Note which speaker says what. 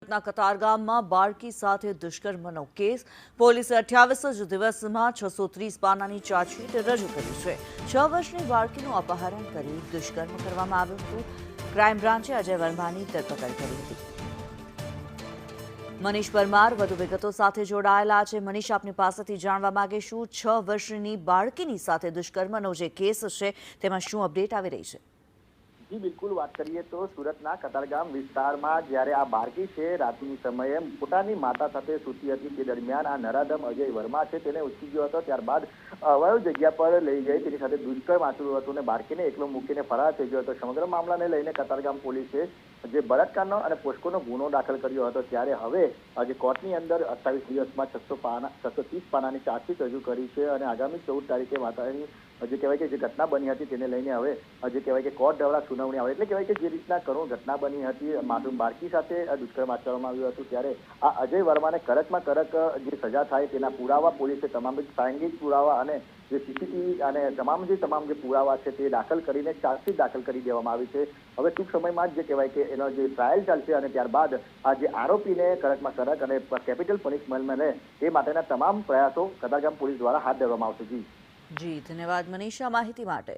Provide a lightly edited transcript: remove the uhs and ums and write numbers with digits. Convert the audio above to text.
Speaker 1: સુરતના કતારગામમાં બાળકી સાથે દુષ્કર્મનો કેસ પોલીસે 28 જ દિવસમાં 630 પાનાની ચાર્જશીટ રજૂ કરી છે। 6 વર્ષની બાળકીનું અપહરણ કરી દુષ્કર્મ કરવામાં આવ્યું હતું। ક્રાઇમ બ્રાન્ચે અજય વર્માની ધરપકડ કરી હતી। મનીષ પરમાર વધુ વિગતો સાથે જોડાયેલા છે। મનીષ, આપની પાસેથી જાણવા માંગીશું, 6 વર્ષની બાળકીની સાથે દુષ્કર્મનો જે કેસ છે તેમાં શું અપડેટ આવી રહી છે?
Speaker 2: જી બિલકુલ, વાત કરીએ તો સુરતના કતારગામ વિસ્તારમાં જ્યારે આ બાળકી છે રાતની સમયે પોતાની માતા સાથે સૂતી હતી તે દરમિયાન આ નરાધમ અજય વર્મા છે તેને ઉચકી ગયો હતો। ત્યારબાદ અવયવ જગ્યા પર લઈ જઈ તેની સાથે દુષ્કર્મ આચર્યું હતું અને બાળકીને એકલો મૂકીને ફરાર થઈ ગયો હતો। સમગ્ર મામલાને લઈને કતારગામ પોલીસે જે બળાત્કારનો અને પોસ્કોનો ગુનો દાખલ કર્યો હતો। ત્યારે હવે જે કોર્ટની અંદર 28 દિવસમાં 630 પાનાની ચાર્જશીટ રજૂ કરી છે અને આગામી 14 તારીખે વાતાની જે કહેવાય કે જે ઘટના બની હતી તેને લઈને હવે જે કહેવાય કે કોર્ટ દ્વારા સુનાવણી આવે એટલે કહેવાય કે જે રીતના કરુણ ઘટના બની હતી, માસૂમ બાળકી સાથે દુષ્કર્મ આચરવામાં આવ્યું હતું, ત્યારે આ અજય વર્માને કડકમાં કડક જે સજા થાય તેના પુરાવા પોલીસે તમામ પ્રાસંગિક પુરાવા અને જે સીસીટીવી અને તમામ જે પુરાવા છે તે દાખલ કરીને ચાર્જશીટ દાખલ કરી દેવામાં આવી છે। હવે ટૂંક સમયમાં જ જે કહેવાય કે એનો જે ટ્રાયલ ચાલશે અને ત્યારબાદ આ જે આરોપીને કડકમાં કડક અને કેપિટલ પનિશમેન્ટ મળે તે માટેના તમામ પ્રયાસો કતારગામ પોલીસ દ્વારા હાથ ધરવામાં આવશે।
Speaker 1: જી ધન્યવાદ મનીષ, આ માહિતી માટે।